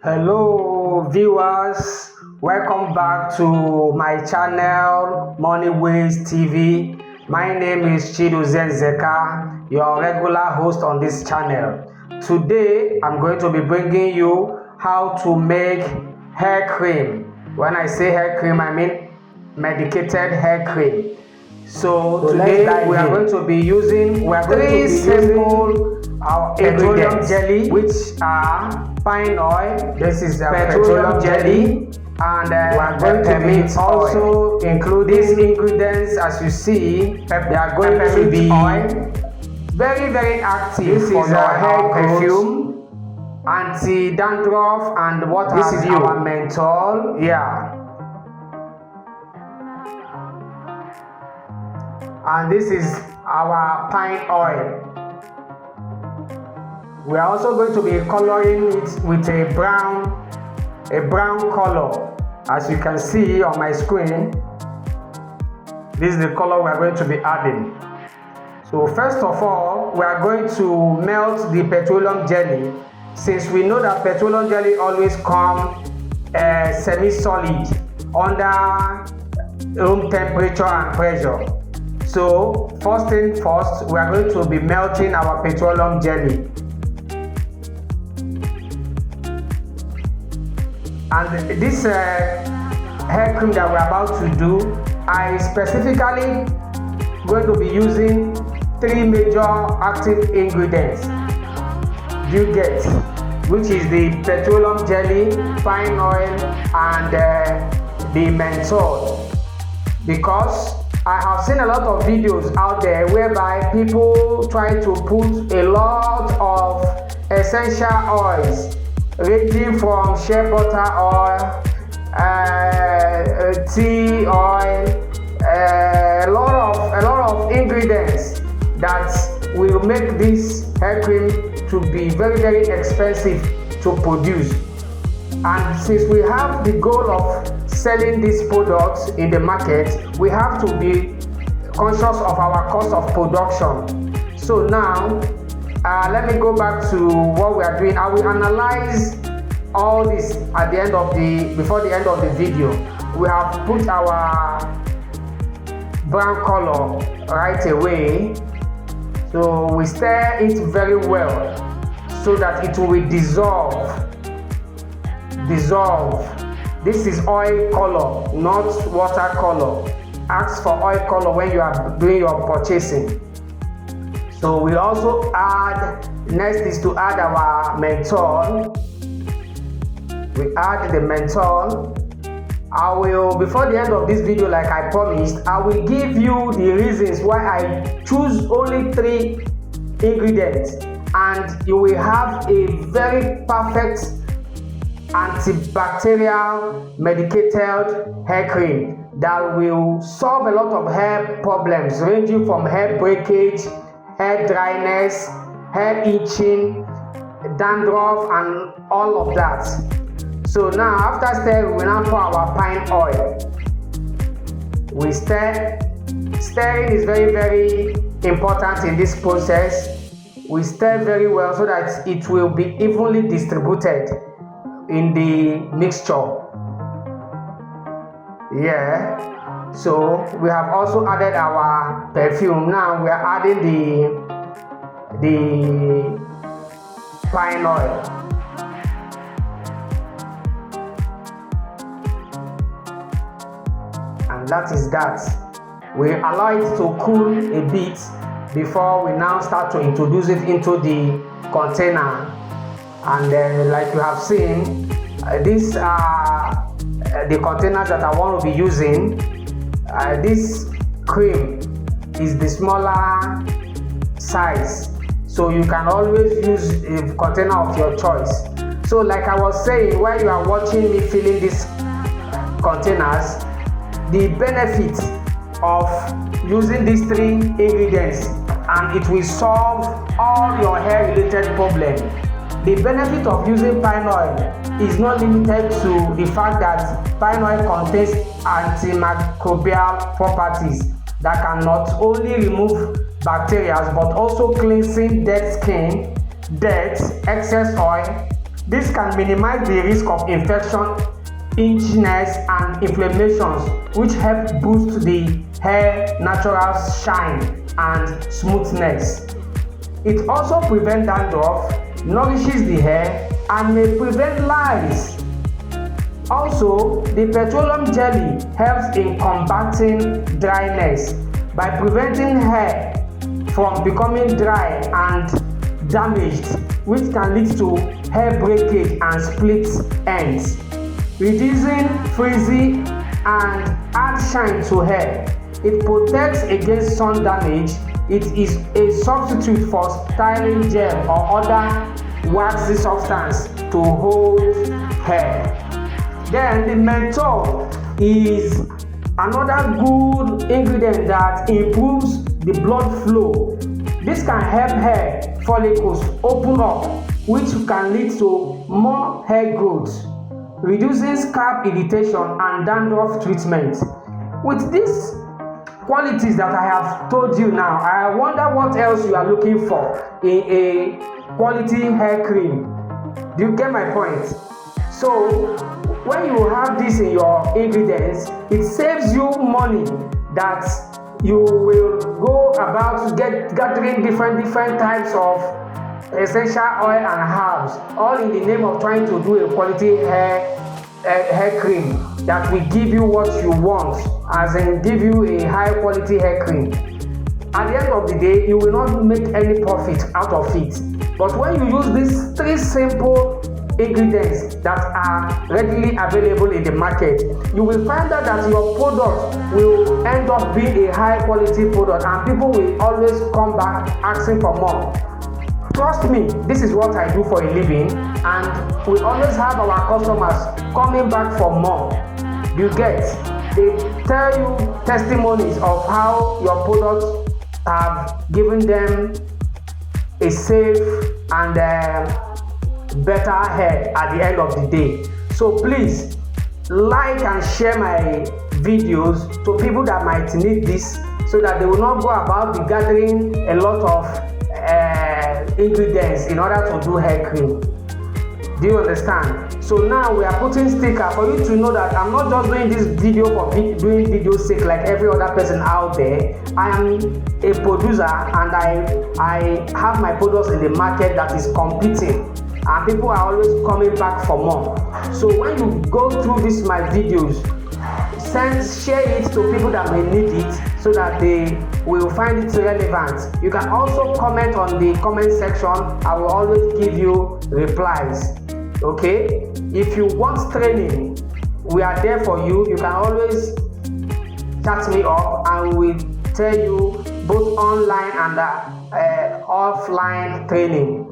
Hello viewers, welcome back to my channel Money Ways TV. My name is Chidozie Zeka, your regular host on this channel. Today I'm going to be bringing you how to make hair cream. When I say hair cream, I mean medicated hair cream. So today we are going to be using three simple petroleum jelly, which are pine oil. This is petroleum jelly, and we are going to be also include these ingredients. As you see, they are going to be very active. This is our hair perfume, anti-dandruff, and what this is our menthol. And this is our pine oil. We are also going to be coloring it with a brown color. As you can see on my screen, this is the color we are going to be adding. So first of all, we are going to melt the petroleum jelly. Since we know that petroleum jelly always come semi-solid under room temperature and pressure. So first thing first, we are going to be melting our petroleum jelly. And this hair cream that we're about to do, I specifically going to be using 3 major active ingredients. You get, which is the petroleum jelly, pine oil, and the menthol. Because I have seen a lot of videos out there whereby people try to put a lot of essential oils, ranging from shea butter oil, tea oil, a lot of ingredients that will make this hair cream to be very expensive to produce. And since we have the goal of selling these products in the market, we have to be conscious of our cost of production. So now, let me go back to what we are doing. I will analyze all this at the end before the end of the video. We have put our brown color right away. So we stir it very well so that it will dissolve. This is oil color, not water color. Ask for oil color when you are doing your purchasing. So we also next is to add our menthol. We add the menthol. Before the end of this video, like I promised, I will give you the reasons why I choose only 3 ingredients, and you will have a very perfect antibacterial medicated hair cream that will solve a lot of hair problems, ranging from hair breakage, hair dryness, hair itching, dandruff, and all of that. So now, after stirring, we now pour our pine oil. We stir. Stirring is very important in this process. We stir very well so that it will be evenly distributed in the mixture. So we have also added our perfume. Now we are adding the pine oil. And that is that. We allow it to cool a bit before we now start to introduce it into the container. And like you have seen, these are the containers that I want to be using. This cream is the smaller size, so you can always use a container of your choice. So like I was saying, while you are watching me filling these containers, the benefit of using these 3 ingredients, and it will solve all your hair related problems. The benefit of using pine oil is not limited to the fact that pine oil contains antimicrobial properties that can not only remove bacteria but also cleansing dead skin, dirt, excess oil, This can minimize the risk of infection, itchiness, and inflammations, which help boost the hair natural shine and smoothness. It also prevents dandruff, nourishes the hair, and may prevent lice. Also, the petroleum jelly helps in combating dryness by preventing hair from becoming dry and damaged, which can lead to hair breakage and split ends, reducing frizzy and add shine to hair. It protects against sun damage. It is a substitute for styling gel or other waxy substance to hold hair. Then the menthol is another good ingredient that improves the blood flow. This can help hair follicles open up, which can lead to more hair growth, reducing scalp irritation and dandruff treatment. With these qualities that I have told you now, I wonder what else you are looking for in a quality hair cream. Do you get my point? So when you have this in your ingredients, it saves you money that you will go about gathering different types of essential oil and herbs, all in the name of trying to do a quality hair cream that will give you what you want, as in give you a high quality hair cream. At the end of the day, you will not make any profit out of it. But when you use these 3 simple ingredients that are readily available in the market, you will find out that your product will end up being a high quality product, and people will always come back asking for more. Trust me, this is what I do for a living, and we always have our customers coming back for more. You get, they tell you testimonies of how your products have given them a safe and better hair at the end of the day. So please like and share my videos to people that might need this, so that they will not go about be gathering a lot of ingredients in order to do hair cream. Do you understand? So now we are putting sticker for you to know that I'm not just doing this video for doing video sake like every other person out there. I am a producer, and I have my products in the market that is competing, and people are always coming back for more. So when you go through this my videos, share it to people that may need it, so that they will find it relevant. You can also comment on the comment section. I will always give you replies. Okay, if you want training, we are there for you. You can always chat me up, and we will tell you both online and offline training.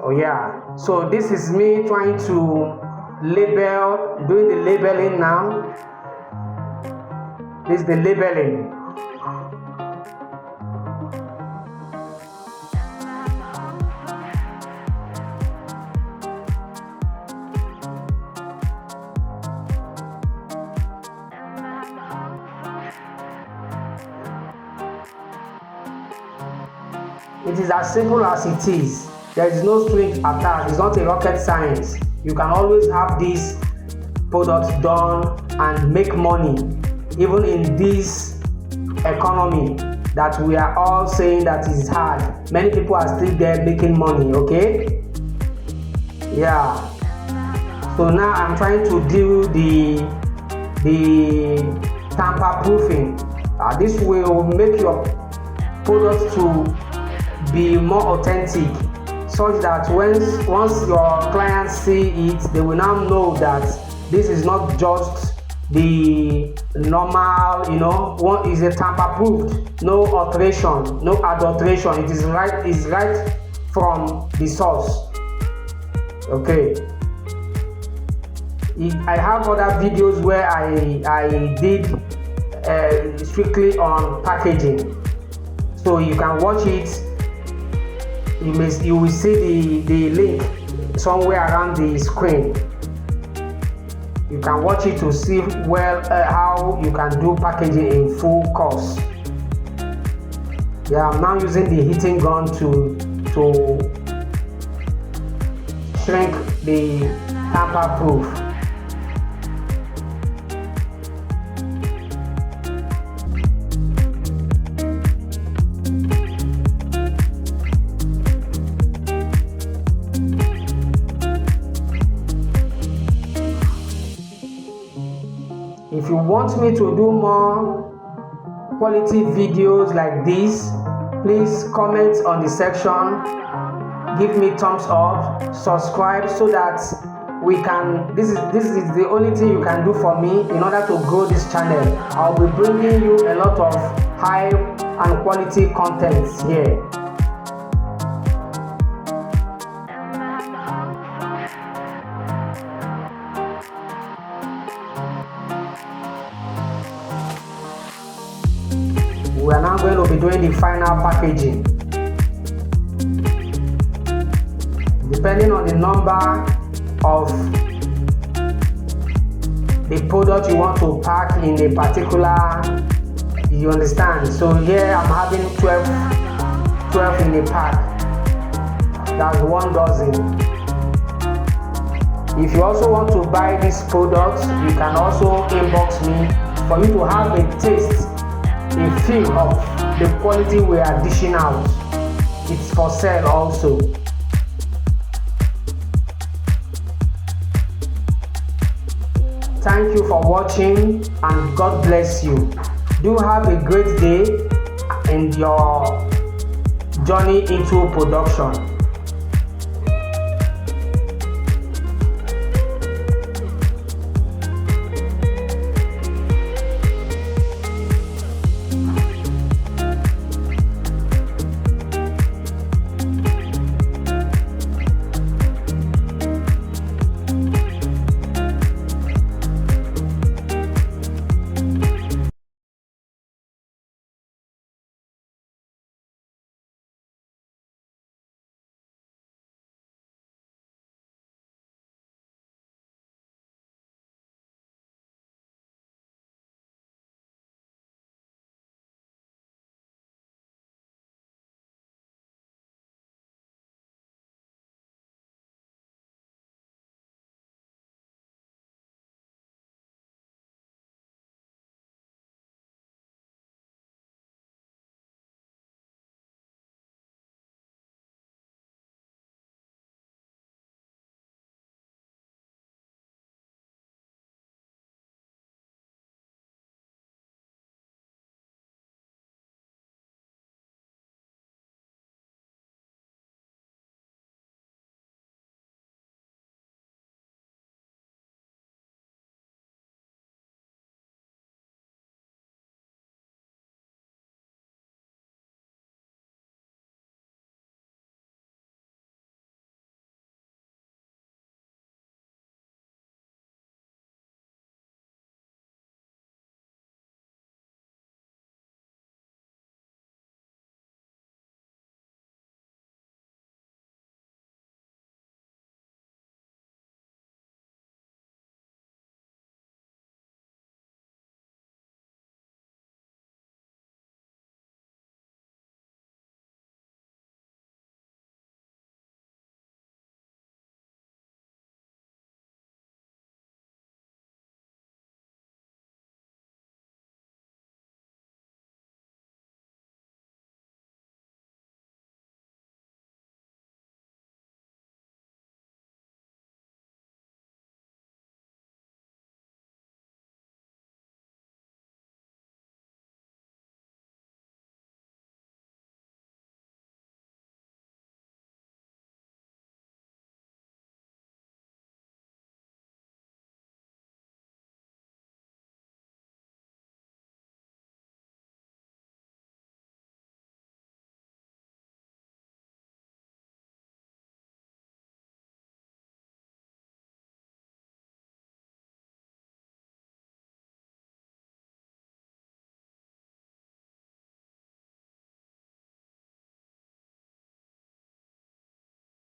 Oh yeah, so this is me trying to doing the labeling now. This is the labeling. It is as simple as it is. There is no string attached. It's not a rocket science. You can always have these products done and make money, even in this economy that we are all saying that is hard. Many people are still there making money. Okay, yeah. So now I'm trying to do the tamper proofing. This will make your products to be more authentic, such that once your clients see it, they will now know that this is not just the normal, one is a tamper proofed, no alteration, no adulteration. It is right from the source. Okay, I have other videos where I did strictly on packaging, so you can watch it. You will see the link somewhere around the screen. You can watch it to see how you can do packaging in full course. Yeah, I'm now using the heating gun to shrink the tamper proof. If you want me to do more quality videos like this, please comment on the section, give me thumbs up, subscribe so that we can, this is the only thing you can do for me in order to grow this channel. I'll be bringing you a lot of high and quality contents here. We are now going to be doing the final packaging. Depending on the number of the product you want to pack in a particular, you understand. So here I'm having 12 in a pack. That's 1 dozen. If you also want to buy these products, you can also inbox me for you to have a taste, a feel of the quality we are dishing out. It's for sale also. Thank you for watching and God bless you. Do have a great day in your journey into production.